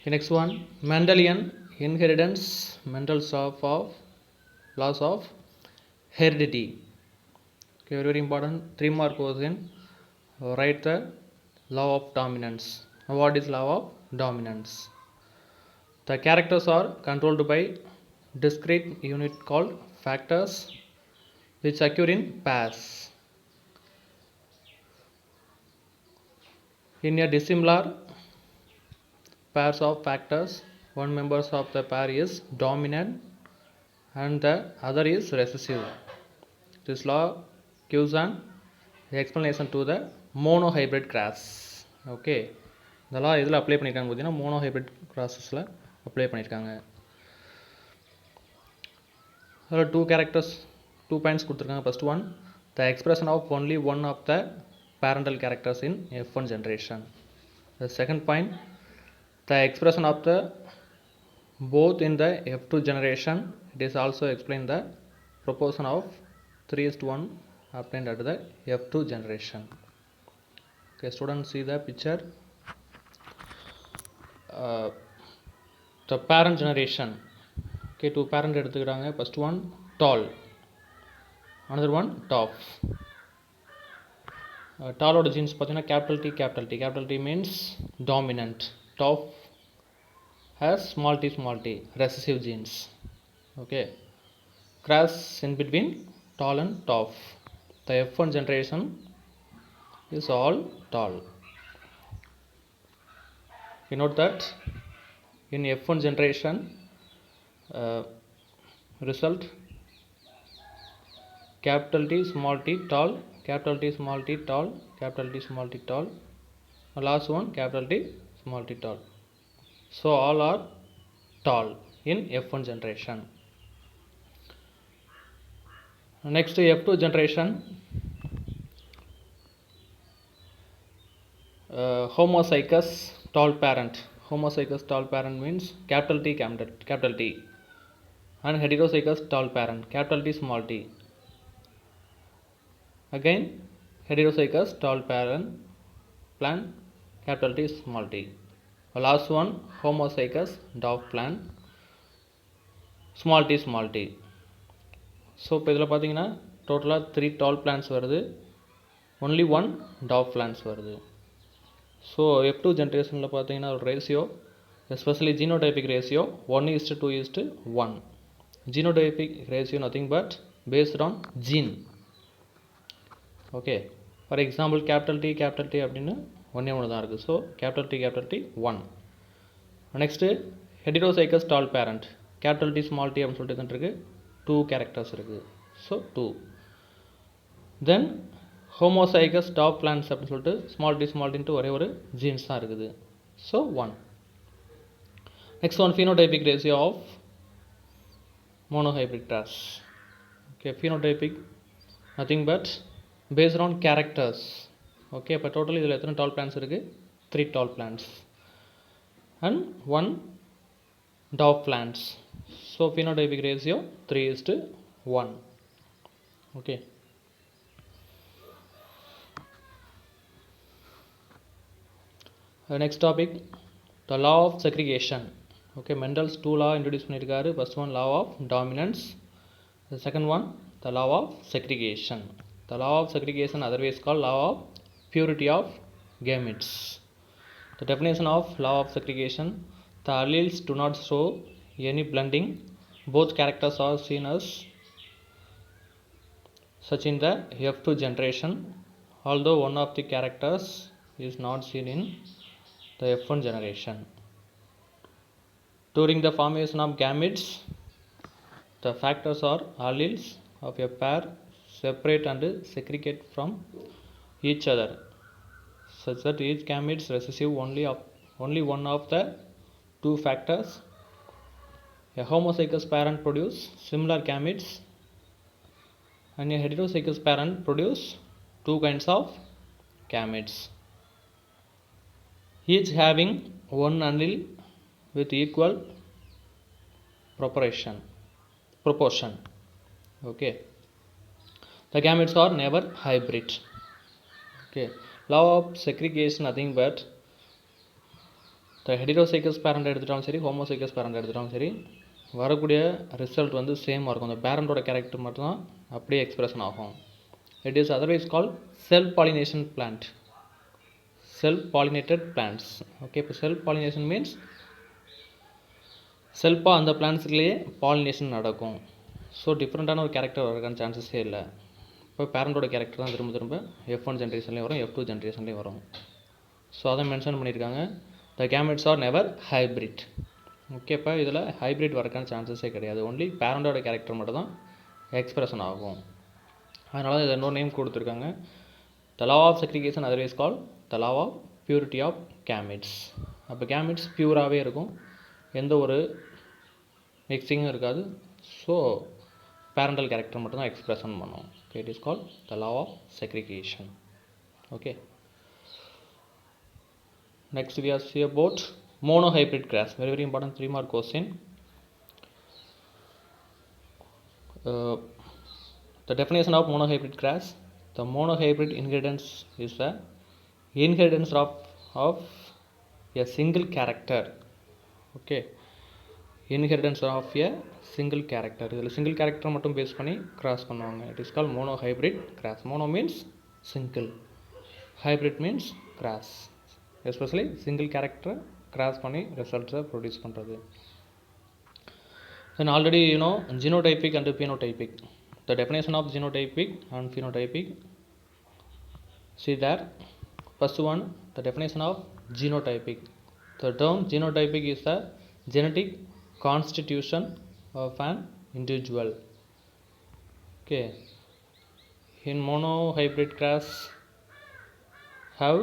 The next one, Mendelian inheritance, Mendel's laws of heredity. Okay, very important 3-mark question. Write the law of dominance. What is law of dominance? The characters are controlled by discrete unit called factors which occur in pairs. In a dissimilar pairs of factors, one member of the pair is dominant and the other is recessive. This law gives an explanation to the monohybrid cross. Okay, இந்த law இதில் apply பண்ணியிருக்காங்க பார்த்தீங்கன்னா monohybrid crosses-ல apply பண்ணியிருக்காங்க. அதில் 2 characters 2 points கொடுத்துருக்காங்க. First one, the expression of only one of the parental characters in F1 generation. The second point, the expression of the both in the F2 generation. It is also explained the proportion of 3:1 obtained at the F2 generation. Okay, students, see the picture. The parent generation. Okay, 2 parent எடுத்துக்கிறாங்க. First one tall, another one tough. Tallோட genes பார்த்தீங்கன்னா capital T capital T. Capital T means dominant. Tough has small t recessive genes. Okay, cross in between tall and tough. The F1 generation is all tall. You note that in F1 generation result capital T small t tall, capital T small t tall, capital T small t tall, last one capital T small t tall. So all are tall in F1 generation. Next F2 generation, homozygous tall parent. Homozygous tall parent means capital T capital T, and heterozygous tall parent capital T small t. Again heterozygous tall parent plant capital T small t. Last one homozygous dwarf plant small t small t. So இப்போ இதில் பார்த்தீங்கன்னா டோட்டலாக 3 tall plants வருது, only 1 dwarf plants வருது. So F2 ஜென்ரேஷனில் பார்த்தீங்கன்னா ஒரு ratio, especially genotypic ratio 1:2:1. Genotypic ratio nothing but based on gene. Okay, for example capital T அப்படின்னு ஒன்று தான் இருக்குது. So capital T 1. Next heterozygous tall parent capital T small t அப்படின்னு சொல்லிட்டு தான் இருக்குது. 2 கேரக்டர்ஸ் இருக்குது. So 2. Then homozygous dwarf plants அப்படின்னு சொல்லிட்டு ஸ்மால் டின்ட்டு ஒரே ஒரு ஜீன்ஸ் தான் இருக்குது. So 1. Next one phenotypic ratio of monohybrid cross. Okay, phenotypic nothing but based on characters. Okay, இப்போ டோட்டல் இதில் எத்தனை டால் பிளான்ஸ் இருக்குது? 3 tall plans and 1 dwarf plants. So phenotypic ratio 3:1. Okay. Next topic, the law of segregation. Okay, Mendel's 2 law introduced பண்ணிருக்காரு. First one law of dominance, the second one the law of segregation. The law of segregation otherwise called law of purity of gametes. The definition of law of segregation: the alleles do not show any blending, both characters are seen as such in the F2 generation, although one of the characters is not seen in the F1 generation. During the formation of gametes, the factors or alleles of a pair separate and segregate from each other, such that each gametes receive only one of the 2 factors. A homozygous parent produce similar gametes and a heterozygous parent produce 2 kinds of gametes, each having one allele with equal proportion. Okay, the gametes are never hybrid. Okay, law of segregation nothing but இந்த ஹெடிரோசைகஸ் parent எடுத்துட்டாலும் சரி, homozygous parent எடுத்துட்டாலும் சரி, வரக்கூடிய result வந்து சேமாக இருக்கும். அந்த பேரண்டோட character மட்டும் தான் அப்படியே எக்ஸ்பிரஷன் ஆகும். It is otherwise call self pollination plant, self pollinated plants. Okay, இப்போ செல்ஃப் பாலினேஷன் மீன்ஸ் செல்ஃபாக அந்த பிளான்ட்ஸ்லேயே பாலினேஷன் நடக்கும். ஸோ டிஃப்ரெண்ட்டான ஒரு கேரக்டர் வரக்கான சான்சஸே இல்லை. இப்போ பேரண்டோட கேரக்டர் தான் திரும்ப திரும்ப F1 ஜென்ரேஷன்லேயும் வரும், F2 ஜென்ரேஷன்லேயும் வரும். ஸோ அதை மென்ஷன் பண்ணியிருக்காங்க. The gametes are never hybrid. Okay, இப்போ இதில் ஹைப்ரிட் வரக்கான சான்சஸே கிடையாது. ஒன்லி பேரண்டோட கேரக்டர் மட்டும் தான் எக்ஸ்பிரஷன் ஆகும். அதனால இதை இன்னொரு நேம் கொடுத்துருக்காங்க. The law of segregation otherwise call the law of purity of gametes. அப்போ கேமெட்ஸ் பியூராகவே இருக்கும், எந்த ஒரு மிக்சிங்கும் இருக்காது. ஸோ பேரண்டல் கேரக்டர் மட்டும்தான் எக்ஸ்பிரஷன் பண்ணும். Okay, it is call the law of segregation. Okay, next we are see about monohybrid grass. Very very important 3 mark question. The definition of monohybrid grass. The monohybrid inheritance is the inheritance of a single character. Okay, inheritance of a single character. இதில் single character மட்டும் base பண்ணி cross பண்ணுவாங்க. It is called monohybrid grass. Mono means single, hybrid means grass. Especially single கேரக்டரை cross பண்ணி ரிசல்ட்ஸை produce பண்ணுறது. Then already you know genotypic and phenotypic. The definition of genotypic and phenotypic. See that first one, the definition of genotypic. The term genotypic is the genetic constitution of an individual. Okay, in monohybrid grass have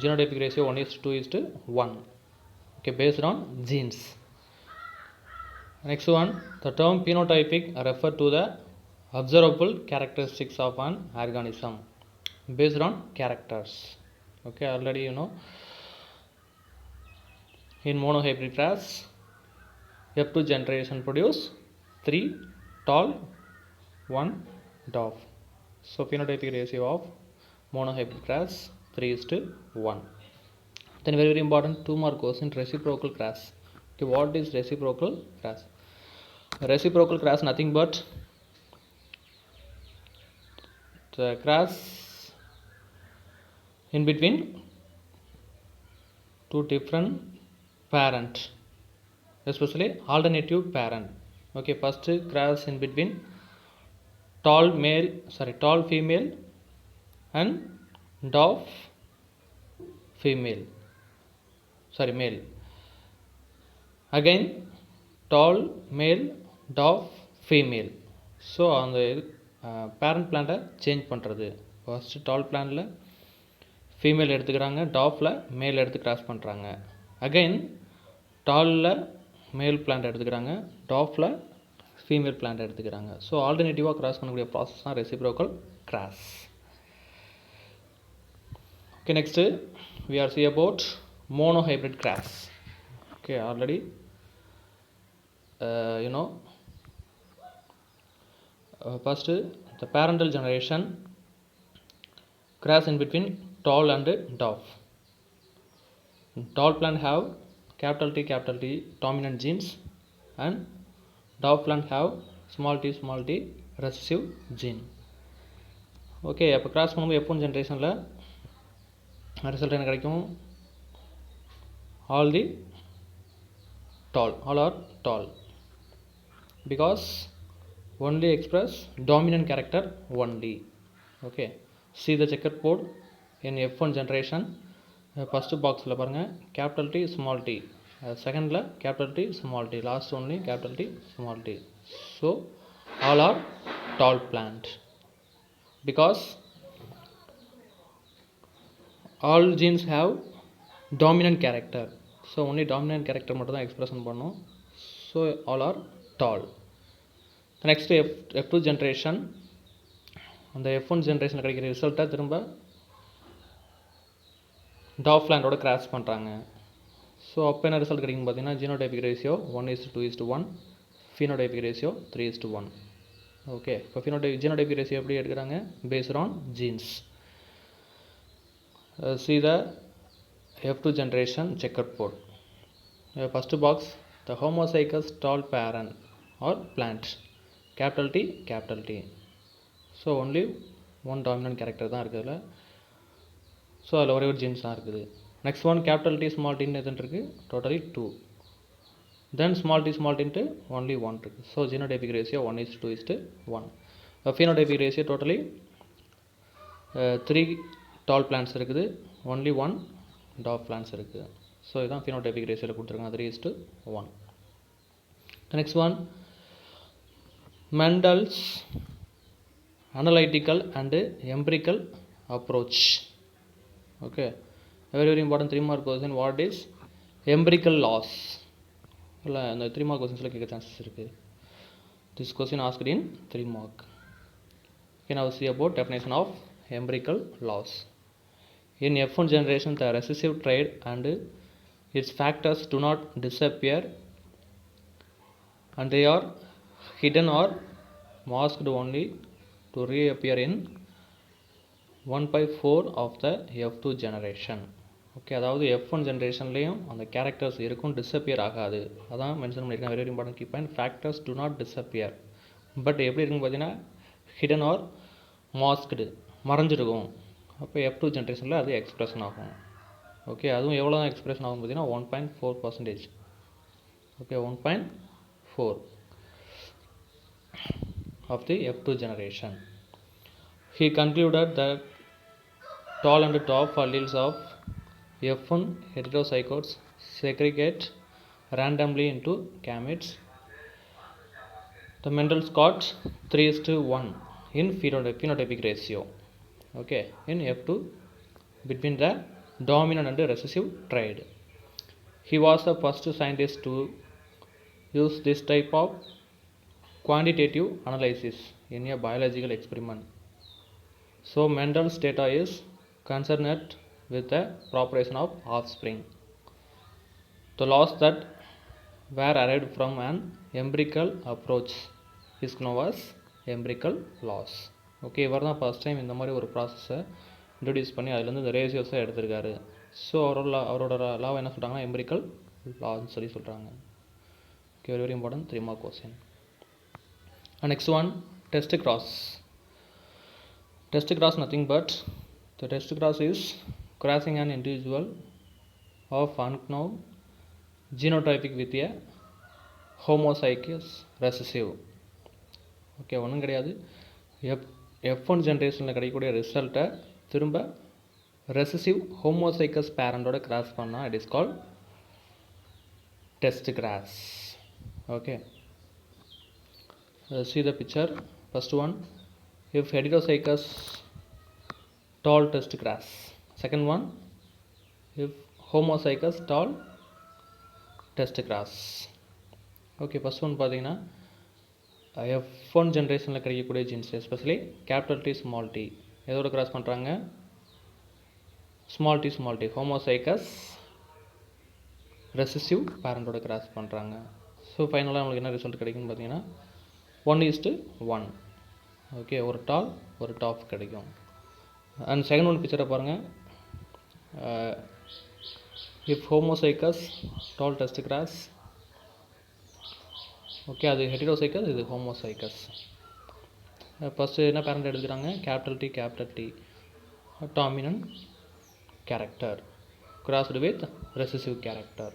genotypic ratio 1:2:1. Okay, based on genes. Next one, the term phenotypic refer to the observable characteristics of an organism based on characters. Okay, already you know in monohybrid grass F2 generation produce 3 tall 1 dwarf. So phenotypic ratio of monohybrid grass 3:1. Then very very important 2 mark question, reciprocal grass. Okay, what is reciprocal grass? Reciprocal grass nothing but the grass in between two different parent, especially alternative parent. Okay, first grass in between tall female and dwarf male. Again tall male, dwarf female. So அந்த parent பிளான்ட்டை change பண்ணுறது. First டால் பிளான்ட்டில் female எடுத்துக்கிறாங்க, டாஃபில் மேல் எடுத்து cross பண்ணுறாங்க. Again டாலில் மேல் plant எடுத்துக்கிறாங்க, டாஃபில் female plant எடுத்துக்கிறாங்க. ஸோ ஆல்டர்னேட்டிவாக கிராஸ் பண்ணக்கூடிய ப்ராசஸ் தான் reciprocal cross. Okay, next we are see about monohybrid grass. Okay, already you know first the parental generation grass in between tall and dwarf. Tall plant have capital T dominant genes and dwarf plant have small t recessive gene. Okay, அப்போ cross பண்ணும்போது F1 ஜென்ரேஷனில் result என்ன கிடைக்கும்? all are tall because only express dominant character only. Okay, see the checkered board in F1 generation. First boxல பாருங்க capital T small t, secondல capital T small t, last only capital T small t. So all are tall plant because all genes have dominant character. So only dominant character மட்டும் தான் expression பண்ணும். So all are tall. Next F2 generation, அந்த F1 ஜென்ரேஷனில் கிடைக்கிற ரிசல்ட்டை திரும்ப tough பிளான்ட்டோட cross பண்ணுறாங்க. So அப்போ என்ன ரிசல்ட் கிடைக்கும் பார்த்தீங்கன்னா genotypic ratio 1:2:1, phenotypic ratio 3:1. Okay, இப்போ ஜீனோடைபிக் ரேஷியோ எப்படி எடுக்கிறாங்க? Based on jeans. See the F2 generation checkered board. First box, the homozygous tall parent or plant, capital T capital T. So only one dominant character தான் இருக்குதுல. So அதில் ஒரே ஒரு genes தான் இருக்குது. Next one capital T small டின்னு எதுன்னு இருக்குது, totally 2. Then small t into only 1 இருக்குது. So genotypic ratio 1:2:1. Phenotypic ratio totally 3 tall plants இருக்குது, ஒன்லி 1 டாஃப் பிளான்ஸ் இருக்குது. ஸோ இதுதான் ஃபீனோடைபிக் ரேஷியோவில் கொடுத்துருக்காங்க, 3:1. Next one Mendel's analytical and empirical approach. Okay, very important 3 mark question. What is empirical laws? இல்லை அந்த 3 mark questions கேட்க chances இருக்குது. This question asked in 3 mark. Okay, now see about definition of empirical laws. In F1 generation, the recessive trait and its factors do not disappear, and they are hidden or masked only to reappear in 1/4 of the F2 generation. Okay, அதாவது F1 ஜென்ரேஷன்லேயும் அந்த characters இருக்கும், disappear ஆகாது. அதான் mention பண்ணியிருக்கேன், very important key point. Factors do not disappear, but எப்படி இருக்குன்னு பார்த்தீங்கன்னா hidden R masked, மறைஞ்சிருக்கும். அப்போ F2 ஜென்ரேஷனில் அது எக்ஸ்பிரஷன் ஆகும். ஓகே, அதுவும் எவ்வளோ தான் எக்ஸ்பிரஷன் ஆகும் பார்த்தீங்கன்னா 1.4%. Okay, 1.4 of the F2 generation. He concluded that tall and top alleles of F1 heterozygotes segregate randomly into gametes. The Mendel's got 3:1 in phenotypic ratio. Okay, in F2 between the dominant and recessive trait. He was the first scientist to use this type of quantitative analysis in a biological experiment. So Mendel's data is concerned with the propagation of offspring. The laws that were arrived from an empirical approach is known as empirical laws. Okay, இவர் தான் first time இந்த மாதிரி ஒரு ப்ராசஸை introduce பண்ணி அதுலேருந்து இந்த ரேஷியோஸை எடுத்திருக்காரு. ஸோ அவரோட லாவை என்ன சொல்கிறாங்கன்னா எம்பிரிக்கல் லான்னு சொல்லி சொல்கிறாங்க. Okay, very important 3 mark question. Next one, test cross. Test cross nothing but the test cross is crossing an individual of unknown genotypic with a homozygous recessive. Okay, ஒன்றும் கிடையாது. F1 ஜென்ரேஷனில் கிடைக்கக்கூடிய ரிசல்ட்டை திரும்ப ரெசசிவ் ஹோமோசைக்கஸ் பேரண்டோட கிராஸ் பண்ணால் it is called test cross. Okay, see the picture. First one, if heterozygous tall test grass. Second one, if homozygous tall test grass. Okay, first one பார்த்தீங்கன்னா F1 ஜென்ரேஷனில் கிடைக்கக்கூடிய genes, especially capital T small t எதோட cross பண்ணுறாங்க, small t homozygous recessive பேரண்டோட cross பண்ணுறாங்க. So ஃபைனலாக நம்மளுக்கு என்ன ரிசல்ட் கிடைக்குன்னு பார்த்தீங்கன்னா 1:1. ஓகே, ஒரு டால் ஒரு டாப் கிடைக்கும். அண்ட் செகண்ட் ஒன் பிக்சரை பாருங்கள். If homozygous tall test cross. Okay, அது ஹெட்டிரோசைக்கஸ், இது ஹோமோசைக்கஸ். ஃபஸ்ட்டு என்ன பேரண்ட் எடுத்துக்கிறாங்க, capital T dominant character crossed with recessive character.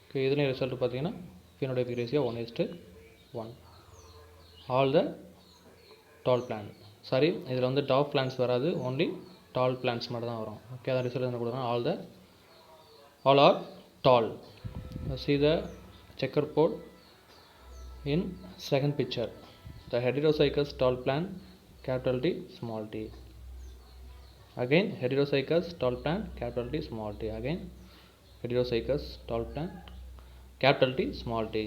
Okay, இதுலேயும் ரிசல்ட் பார்த்தீங்கன்னா phenotypic ratio 1:1. All the tall plant, sorry இதில் வந்து டாப் பிளான்ஸ் வராது, ஓன்லி டால் பிளான்ஸ் மட்டும் தான் வரும். ஓகே, அதான் ரிசல்ட் என்ன கொடுக்குறாங்க, all are tall. See the checkerboard in second picture. The heterozygous tall plant, capital T small t. Again heterozygous tall plant, capital T small t. Again heterozygous tall plant, capital T small t.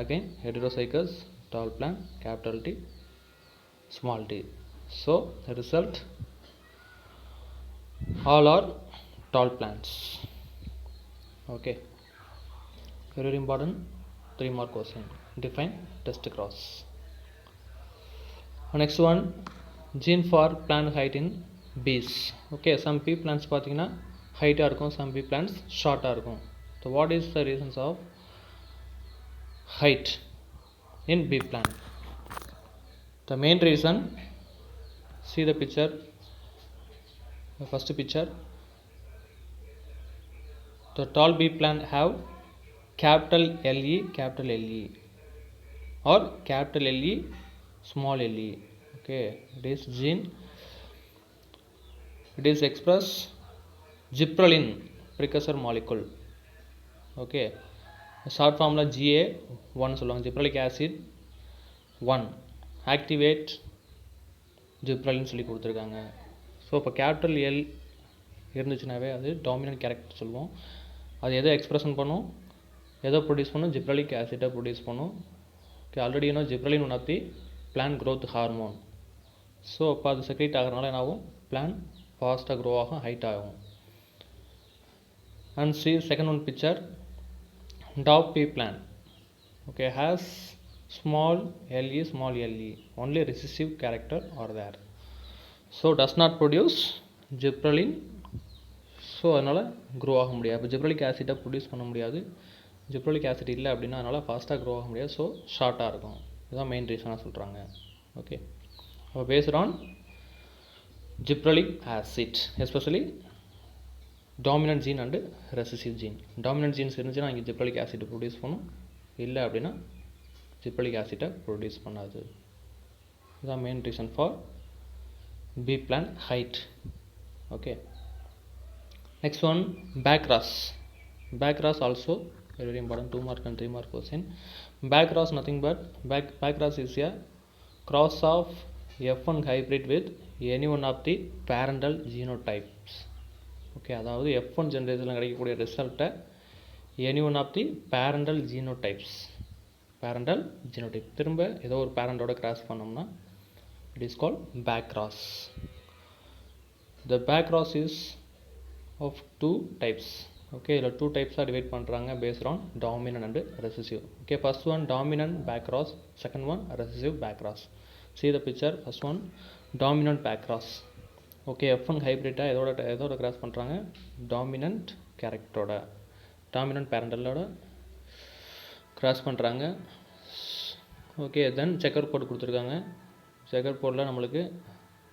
Again heterozygous tall plant, capital T small t. So the result, all are tall plants. Okay, very important 3 mark question. Define test cross. Next one, gene for plant height in bees. Okay, some pea plants பார்த்தீங்கன்னா ஹைட்டாக இருக்கும், some pea plants ஷார்ட்டாக இருக்கும். So what is the reasons of height in B plan. The main reason, see the picture, the first picture, the tall B plan have capital LE or capital LE small le. Okay, it is gene, it is express gibberellin precursor molecule. Okay, short formula GA1 சொல்லுவாங்க, gibberellic acid 1 activate gibberellin சொல்லி கொடுத்துருக்காங்க. So இப்போ capital L இருந்துச்சுனாவே அது dominant character சொல்லுவோம். அது எதை expression பண்ணும், எதை ப்ரொடியூஸ் பண்ணும், ஜிப்ரலிக் ஆசிட்டை ப்ரொடியூஸ் பண்ணும். ஓகே, ஆல்ரெடி இன்னும் gibberellin one of the plant growth hormone. So அப்போ அது செக்ரேட் ஆகிறனால என்ன ஆகும், பிளான் ஃபாஸ்ட்டாக க்ரோ ஆகும், ஹைட் ஆகும். And see second one picture, dwarf pea plant. Okay, has small le, only recessive character are there, so does not produce gibberellin. So அதனால் grow ஆக முடியாது. இப்போ ஜிப்ரலிக் ஆசிட்டை ப்ரொடியூஸ் பண்ண முடியாது, ஜிப்ரலிக் ஆசிட் இல்லை அப்படின்னா அதனால் ஃபாஸ்ட்டாக க்ரோ ஆக முடியாது. ஸோ ஷார்ட்டாக இருக்கும். இதுதான் மெயின் ரீசனாக சொல்கிறாங்க. ஓகே, அப்போ based on gibberellic acid, especially dominant gene and recessive gene. Dominant genes இருந்துச்சுன்னா இங்கே ஜிப்ரலிக் ஆசிட் ப்ரொடியூஸ் பண்ணும், இல்லை அப்படின்னா ஜிப்ரலிக் ஆசிட்டை ப்ரொடியூஸ் பண்ணாது. இதுதான் main reason for pea plant height. Okay, next one, backcross. Backcross also very important, 2 mark and 3 mark question. Backcross nothing but backcross is a cross of F1 hybrid with any one of the parental genotypes. Okay, அதாவது F1 ஜென்ரேஷனில் கிடைக்கக்கூடிய ரிசல்ட்டை any one of the parental genotypes, parental genotype திரும்ப ஏதோ ஒரு பேரண்டோட cross பண்ணோம்னா it is called backcross. The backcross is of 2 types. Okay, இதில் 2 types டிவைட் பண்ணுறாங்க based on dominant and recessive. Okay, first one dominant backcross, second one recessive backcross. See the picture, first one dominant backcross. Okay, F1 ஹைப்ரிட்டாக எதோட cross பண்ணுறாங்க, dominant கேரக்டரோட, dominant பேரண்டலோட cross பண்ணுறாங்க. Okay, then checker board கொடுத்துருக்காங்க. Checker போர்டில் நம்மளுக்கு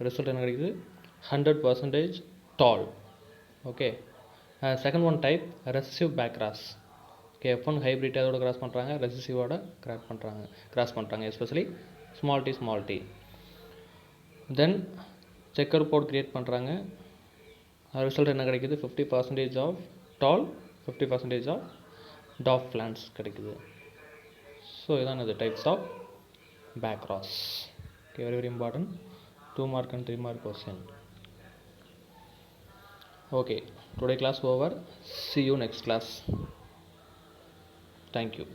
result என்ன கிடைக்குது, 100% tall. Okay, second one type recessive backcross. Okay, F1 hybrid அதோட கிராஸ் பண்ணுறாங்க, ரெசசிவோட கிராஸ் பண்ணுறாங்க especially small t. Then checker board create பண்ணுறாங்க. ரிசல்ட் என்ன கிடைக்குது, 50% of tall, 50% of dwarf plants கிடைக்குது. ஸோ இதான் இது types of backcross. Okay, very important, 2 mark and 3 mark question. Okay, today class over. See you next class. Thank you.